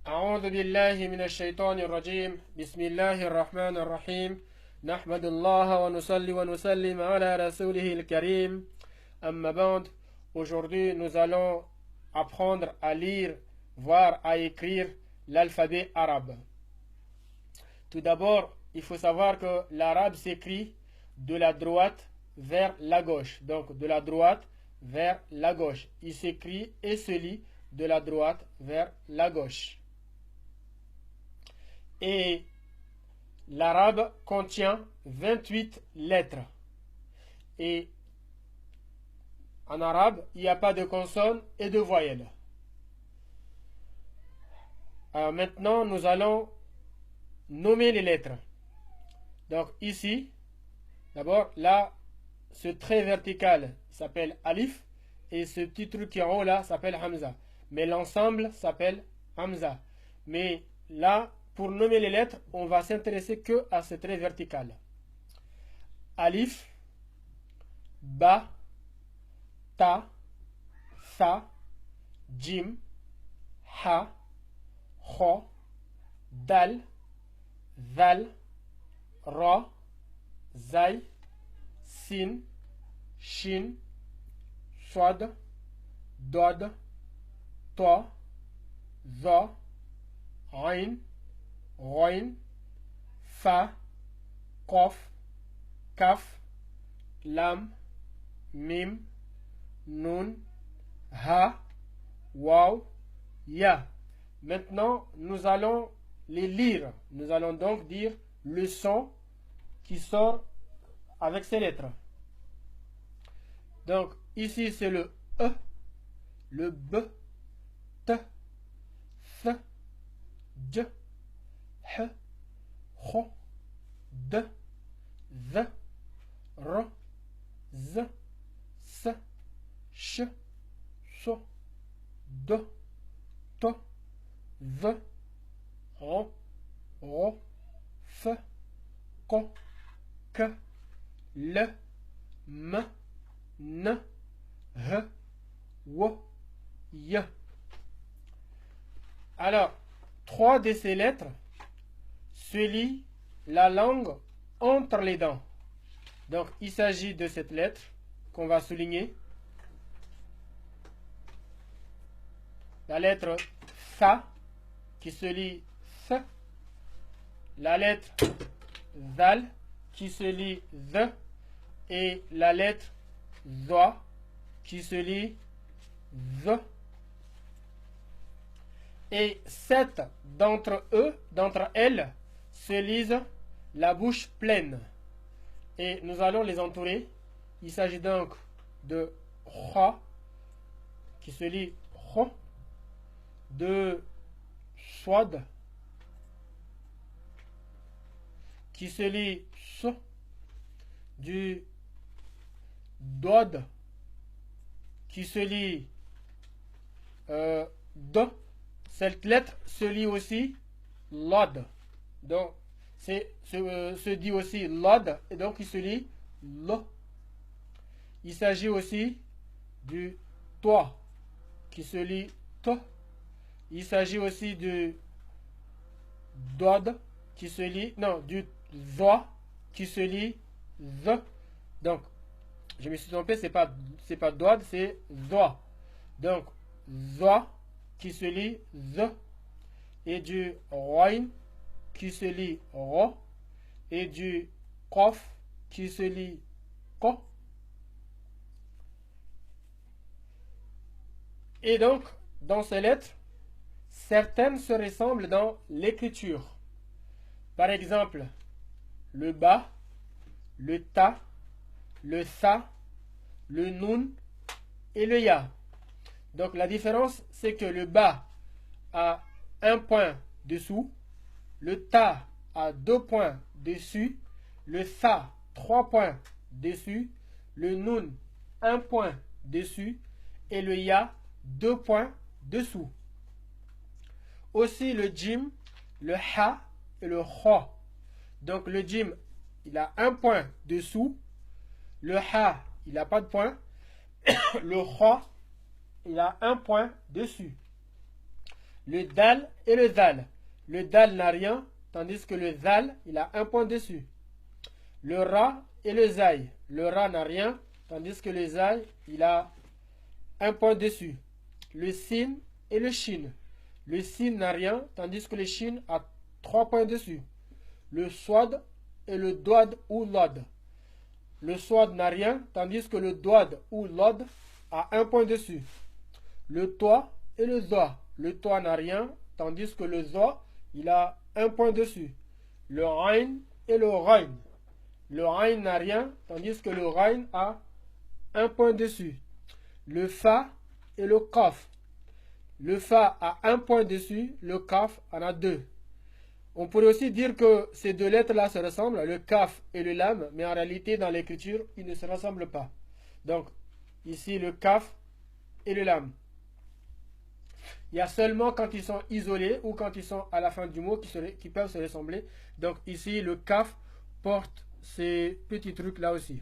أعوذ بالله من الشيطان الرجيم بسم الله الرحمن الرحيم نحمد الله ونصلي ونسلم على رسوله الكريم أما بعد. Aujourd'hui nous allons apprendre à lire, voire à écrire l'alphabet arabe. Tout d'abord, il faut savoir que l'arabe s'écrit de la droite vers la gauche. Donc de la droite vers la gauche. Il s'écrit et se lit de la droite vers la gauche. Et l'arabe contient 28 lettres. Et en arabe, il n'y a pas de consonnes et de voyelles. Alors maintenant, nous allons nommer les lettres. Donc ici, d'abord, là, ce trait vertical s'appelle alif et ce petit truc qui est en haut là s'appelle hamza. Mais l'ensemble s'appelle hamza. Mais là, pour nommer les lettres, on va s'intéresser que à ce trait vertical. Alif, ba, ta, sa, jim, ha, kho, dal, zal, ra, zay, sin, shin, swad, dod, to, za, ain, Roin, Fa, Kof, Kaf, Lam, Mim, Nun, Ha, Waw, Ya. Maintenant, nous allons les lire. Nous allons donc dire le son qui sort avec ces lettres. Donc, ici, c'est le E, le B, T, Th, J, H, Kh, D, Z, R, Z, S, Ch, So, D, T, V, R, R, F, K, K, L, M, N, H, W, Y. Alors, 3 de ces lettres se lient la langue entre les dents. Donc, il s'agit de cette lettre qu'on va souligner. La lettre Sa qui se lit S. La lettre Zal qui se lit Z. Et la lettre Zoa qui se lit Z. Et 7 d'entre elles, se lisent la bouche pleine. Et nous allons les entourer. Il s'agit donc de Kha, qui se lit Kho, de Swad, qui se lit So, du Dod, qui se lit Do. Cette lettre se lit aussi Lod. Donc, se dit aussi Lod, et donc il se lit Lo. Il s'agit aussi du Toi, qui se lit To. Il s'agit aussi du Dod, qui se lit, non, du Zoa, qui se lit Z. Donc, je me suis trompé, c'est pas Dod, c'est Zoa. Donc, Zoa, qui se lit Z, et du Roin qui se lit Ro, et du Kof qui se lit Ko. Et donc, dans ces lettres, certaines se ressemblent dans l'écriture. Par exemple, le Ba, le Ta, le Sa, le Nun et le Ya. Donc la différence, c'est que le Ba a un point dessous, le Ta a 2 points dessus, le Sa 3 points dessus, le Nun 1 point dessus et le Ya 2 points dessous. Aussi le Jim, le Ha et le Kho. Donc le Jim, il a 1 point dessous, le Ha, il n'a pas de point, le Kho, il a 1 point dessus. le dal et le zal. Le dal n'a rien, tandis que le zal, il a un point dessus. Le ra et le zaï. Le ra n'a rien, tandis que le zaï, il a un point dessus. Le sin et le shin. Le sin n'a rien, tandis que le shin a 3 points dessus. Le swad et le douad ou lod. Le swad n'a rien, tandis que le douad ou lod a un point dessus. Le toit et le zoa. Le toit n'a rien, tandis que le zoa, il a un point dessus. Le rain et le rain. Le rain n'a rien, tandis que le rain a un point dessus. Le fa et le kaf. Le fa a un point dessus, le kaf en a 2. On pourrait aussi dire que ces deux lettres-là se ressemblent, le kaf et le lam, mais en réalité, dans l'écriture, ils ne se ressemblent pas. Donc, ici, le kaf et le lam. Il y a seulement quand ils sont isolés ou quand ils sont à la fin du mot qui peuvent se ressembler. Donc, ici, le kaf porte ces petits trucs-là aussi.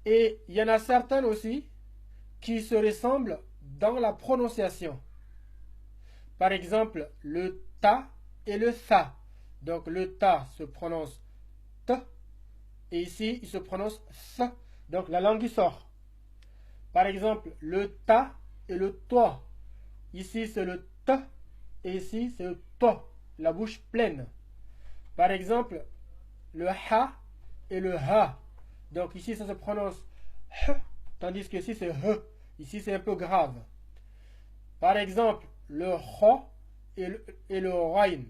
Et il y en a certaines aussi qui se ressemblent dans la prononciation. Par exemple, le ta et le tha. Donc le ta se prononce t et ici il se prononce th. Donc la langue y sort. Par exemple, le ta et le toi. Ici c'est le t et ici c'est le to, la bouche pleine. Par exemple, le ha et le ha. Donc ici ça se prononce h, tandis que ici c'est h. Ici c'est un peu grave. Par exemple, le ho et le rain.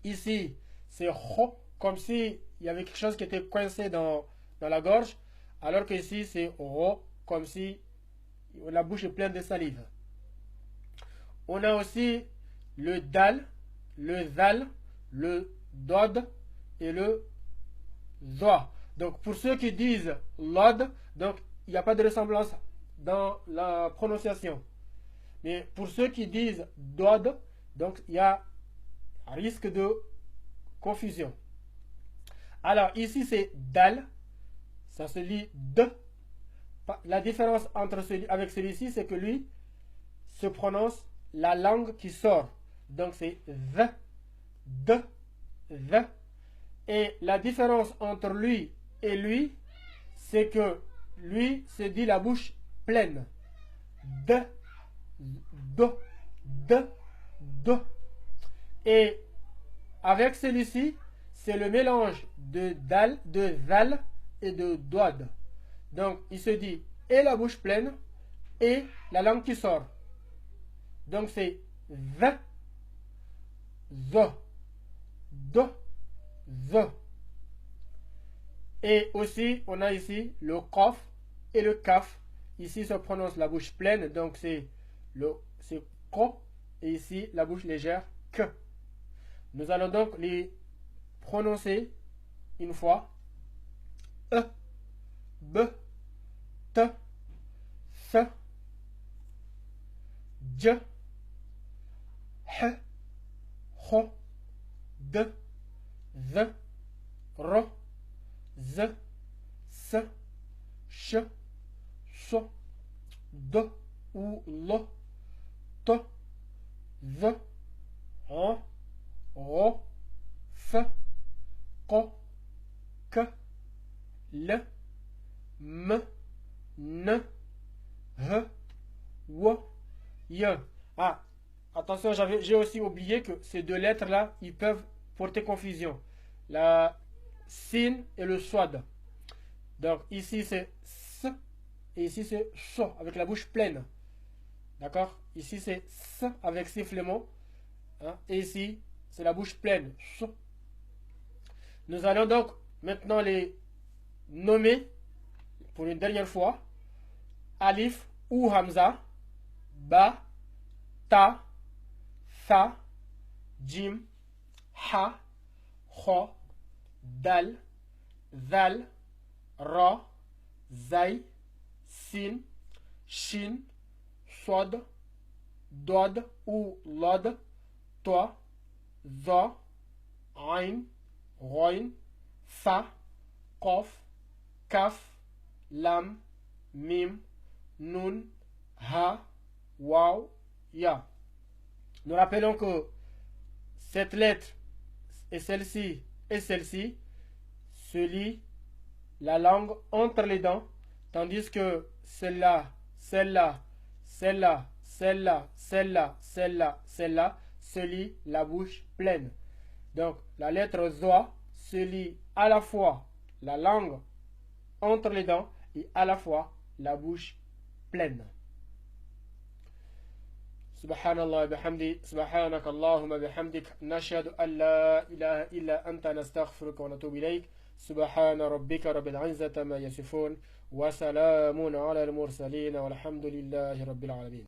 Ici, c'est ho, comme s'il y avait quelque chose qui était coincé dans la gorge, alors que ici, c'est ro, comme si la bouche est pleine de salive. On a aussi le dal, le zal, le dod et le zoa. Donc, pour ceux qui disent lod, donc il n'y a pas de ressemblance dans la prononciation. Mais pour ceux qui disent dod, donc il y a un risque de confusion. Alors ici c'est dal, ça se lit de. La différence entre avec celui-ci, c'est que lui se prononce la langue qui sort. Donc c'est the, de, the. Et la différence entre lui et lui, c'est que lui se dit la bouche pleine. De, de. Et avec celui-ci, c'est le mélange de dal, de zal et de doad. Donc, il se dit et la bouche pleine et la langue qui sort. Donc, c'est the, do, the. Et aussi, on a ici le qaf et le kaf. Ici, se prononce la bouche pleine, donc c'est ko, et ici, la bouche légère, que. Nous allons donc les prononcer une fois. E, b, t, s, j, h, ho, d, z, r, z, s, ch, so, d ou l, t, z, r, ro, f, ko, k, l, m, n, h, w, y. Ah, attention, j'ai aussi oublié que ces deux lettres-là, ils peuvent porter confusion. La sin et le swad. Donc ici c'est s et ici c'est so avec la bouche pleine. D'accord? Ici c'est s avec sifflement. Hein, et ici c'est la bouche pleine. So. Nous allons donc maintenant les nommer pour une dernière fois. Alif ou Hamza, Ba, Ta, Tha, Jim, Ha, Kho, Dal, Zal, Ra, Zay, Sin, Shin, Sod, Dod ou Lod, Toi, Za, Ain, Roin, Fa, Kof, Kaf, Lam, Mim, Nun, Ha, Waw, Ya. Nous rappelons que cette lettre et celle-ci se lient la langue entre les dents, tandis que celle-là, celle-là, celle-là, celle-là, celle-là, celle-là, celle-là se lit la bouche pleine. Donc la lettre ZOA se lit à la fois la langue entre les dents et à la fois la bouche pleine. Subhanallah bihamdi, subhanak Allahumma bihamdik, nashhadu an la ilaha illa anta nastaghfiruka wa natubu ilayk. Subhana rabbika rabbil izzati ma yasifun wa salamun ala al-mursalin walhamdulillahi rabbil alamin.